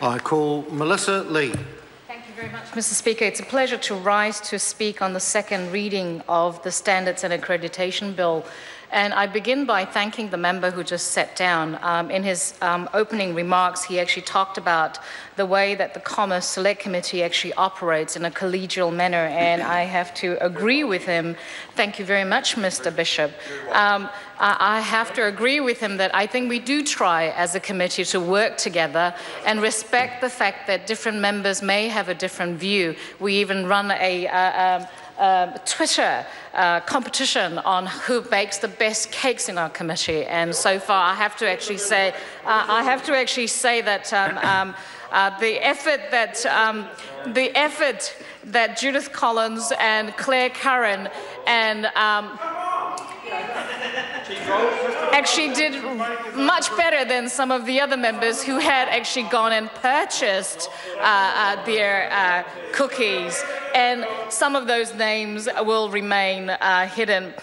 I call Melissa Lee. Thank you very much, Mr. Speaker. It's a pleasure to rise to speak on the second reading of the Standards and Accreditation Bill. And I begin by thanking the member who just sat down. In his opening remarks, he actually talked about the way that the Commerce Select Committee actually operates in a collegial manner, and I have to agree with him. Thank you very much, Mr. Bishop. I have to agree with him that I think we do try as a committee to work together and respect the fact that different members may have a different view. We even run a Twitter competition on who bakes the best cakes in our committee, and so far I have to actually say that the effort that Judith Collins and Claire Curran and actually did much better than some of the other members who had actually gone and purchased their cookies, and some of those names will remain hidden.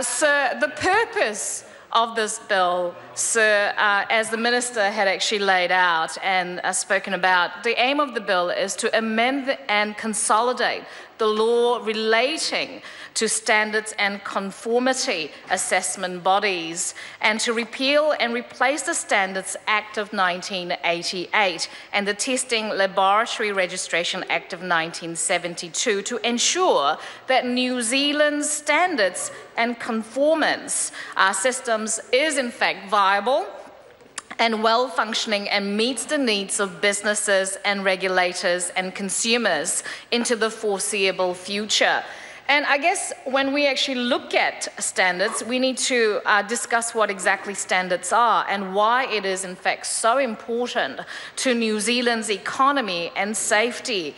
Sir, the purpose of this bill, sir, as the Minister had actually laid out and spoken about, the aim of the bill is to amend and consolidate the law relating to standards and conformity assessment bodies, and to repeal and replace the Standards Act of 1988 and the Testing Laboratory Registration Act of 1972 to ensure that New Zealand's standards and conformance systems is in fact viable and well-functioning and meets the needs of businesses and regulators and consumers into the foreseeable future. And I guess when we actually look at standards, we need to discuss what exactly standards are and why it is in fact so important to New Zealand's economy and safety.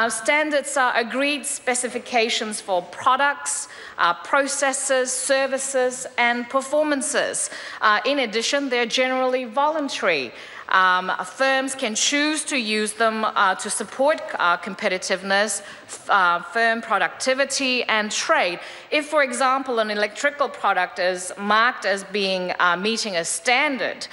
Standards are agreed specifications for products, processes, services, and performances. In addition, they're generally voluntary. Firms can choose to use them to support competitiveness, firm productivity, and trade. If, for example, an electrical product is marked as being meeting a standard,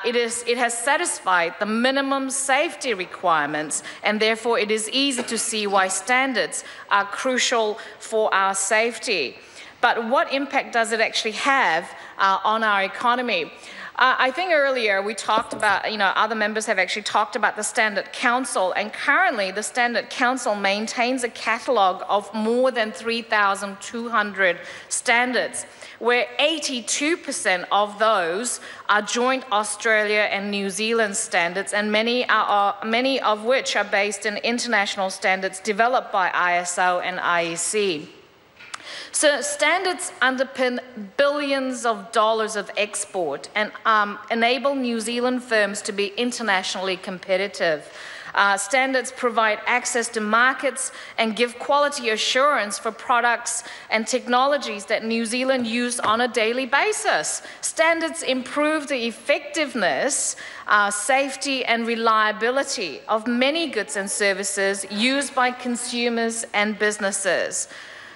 it has satisfied the minimum safety requirements, and therefore it is easy to see why standards are crucial for our safety. But what impact does it actually have on our economy? I think earlier we talked about, other members have actually talked about the Standard Council, and currently the Standard Council maintains a catalogue of more than 3,200 standards, where 82% of those are joint Australia and New Zealand standards, and many of which are based in international standards developed by ISO and IEC. So standards underpin billions of dollars of export and enable New Zealand firms to be internationally competitive. Standards provide access to markets and give quality assurance for products and technologies that New Zealand use on a daily basis. Standards improve the effectiveness, safety, and reliability of many goods and services used by consumers and businesses.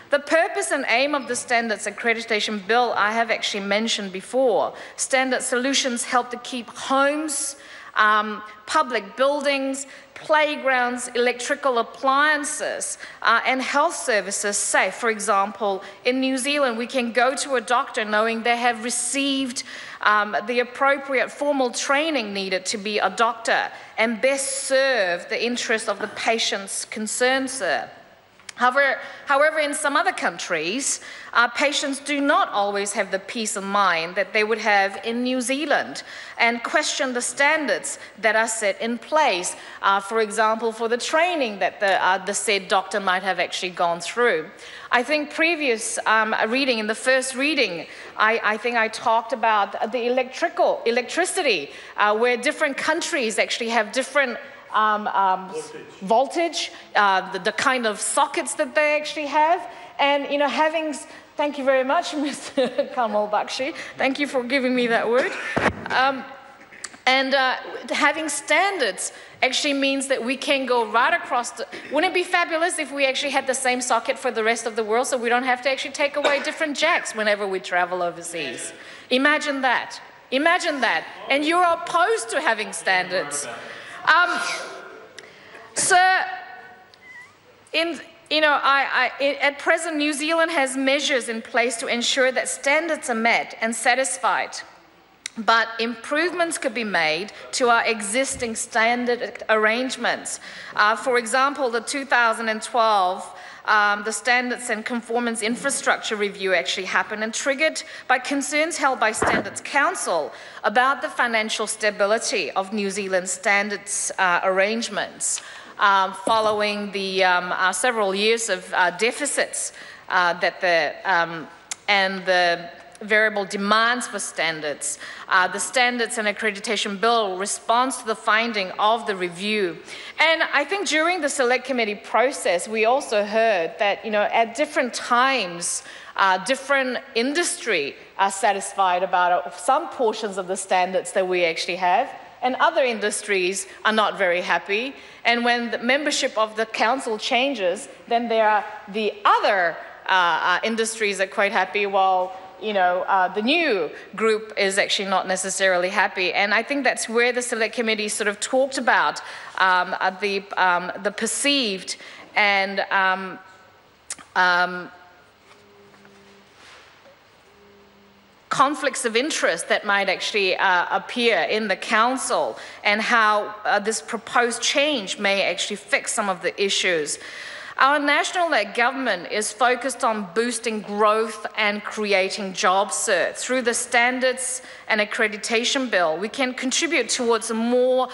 The purpose and aim of the Standards Accreditation Bill I have actually mentioned before. Standard solutions help to keep homes, public buildings, playgrounds, electrical appliances, and health services safe. For example, in New Zealand, we can go to a doctor knowing they have received the appropriate formal training needed to be a doctor and best serve the interests of the patients concerned, sir. However, in some other countries, patients do not always have the peace of mind that they would have in New Zealand and question the standards that are set in place, for example, for the training that the said doctor might have actually gone through. I think previous reading, in the first reading, I think I talked about the electricity, where different countries actually have different voltage, the kind of sockets that they actually have, and thank you very much, Mr. Kamal Bakshi, thank you for giving me that word. Having standards actually means that we can go right across wouldn't it be fabulous if we actually had the same socket for the rest of the world so we don't have to actually take away different jacks whenever we travel overseas? Imagine that. Imagine that. And you're opposed to having standards. Sir, at present, New Zealand has measures in place to ensure that standards are met and satisfied. But improvements could be made to our existing standard arrangements. For example, the 2012 the Standards and Conformance Infrastructure Review actually happened and triggered by concerns held by Standards Council about the financial stability of New Zealand's standards arrangements following the several years of deficits and the variable demands for standards. The Standards and Accreditation Bill responds to the finding of the review. And I think during the Select Committee process, we also heard that, at different times, different industry are satisfied about some portions of the standards that we actually have, and other industries are not very happy. And when the membership of the council changes, then there are the other industries that are quite happy, while the new group is actually not necessarily happy. And I think that's where the Select Committee sort of talked about the perceived and conflicts of interest that might actually appear in the council, and how this proposed change may actually fix some of the issues. Our national-led government is focused on boosting growth and creating jobs, sir. Through the Standards and Accreditation Bill, we can contribute towards a more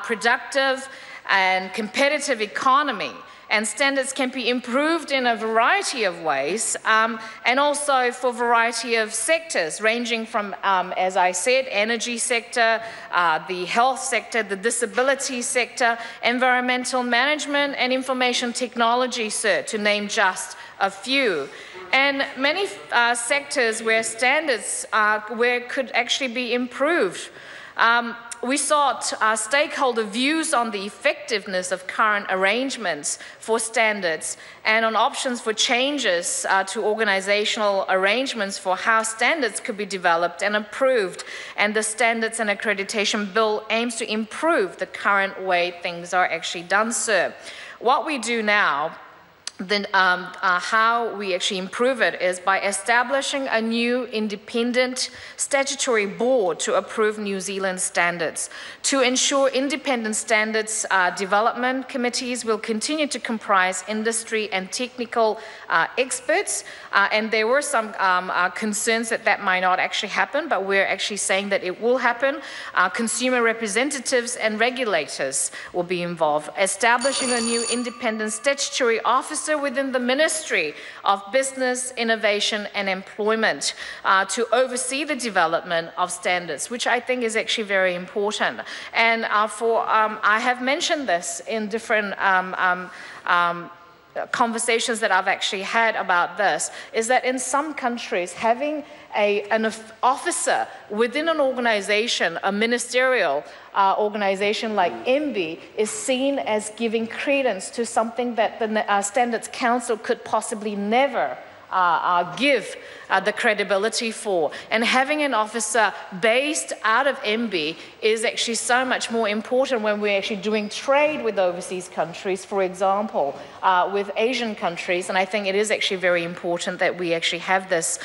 productive and competitive economy. And standards can be improved in a variety of ways, and also for a variety of sectors, ranging from, as I said, energy sector, the health sector, the disability sector, environmental management, and information technology, sir, to name just a few. And many sectors where standards could actually be improved. We sought stakeholder views on the effectiveness of current arrangements for standards and on options for changes to organizational arrangements for how standards could be developed and approved. And the Standards and Accreditation Bill aims to improve the current way things are actually done, sir. What we do now, then how we actually improve it, is by establishing a new independent statutory board to approve New Zealand standards. To ensure independent standards development committees will continue to comprise industry and technical experts, and there were some concerns that that might not actually happen, but we're actually saying that it will happen. Consumer representatives and regulators will be involved. Establishing a new independent statutory officer within the Ministry of Business, Innovation and Employment to oversee the development of standards, which I think is actually very important. And I have mentioned this in different conversations that I've actually had about this, is that in some countries, having an officer within an organization, a ministerial organization like MB, is seen as giving credence to something that the Standards Council could possibly never give the credibility for. And having an officer based out of MB is actually so much more important when we're actually doing trade with overseas countries, for example, with Asian countries. And I think it is actually very important that we actually have this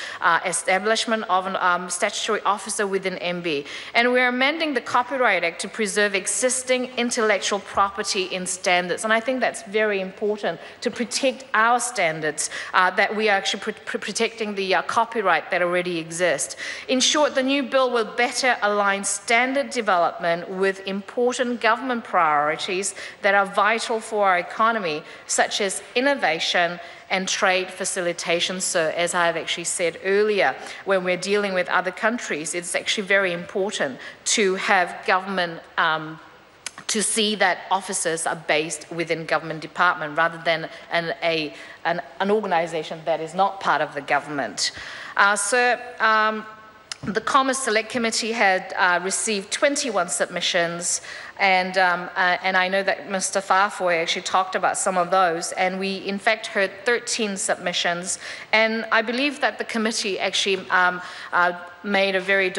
establishment of a statutory officer within MB. And we're amending the Copyright Act to preserve existing intellectual property in standards. And I think that's very important to protect our standards, that we are actually protecting the copyright that already exists. In short, the new bill will better align standard development with important government priorities that are vital for our economy, such as innovation and trade facilitation. So as I've actually said earlier, when we're dealing with other countries, it's actually very important to have government to see that officers are based within government department rather than an organization that is not part of the government. The Commerce Select Committee had received 21 submissions, and I know that Mr. Farfoy actually talked about some of those, and we in fact heard 13 submissions, and I believe that the committee actually made a very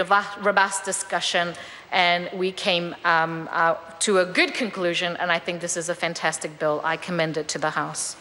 robust discussion and we came to a good conclusion, and I think this is a fantastic bill. I commend it to the House.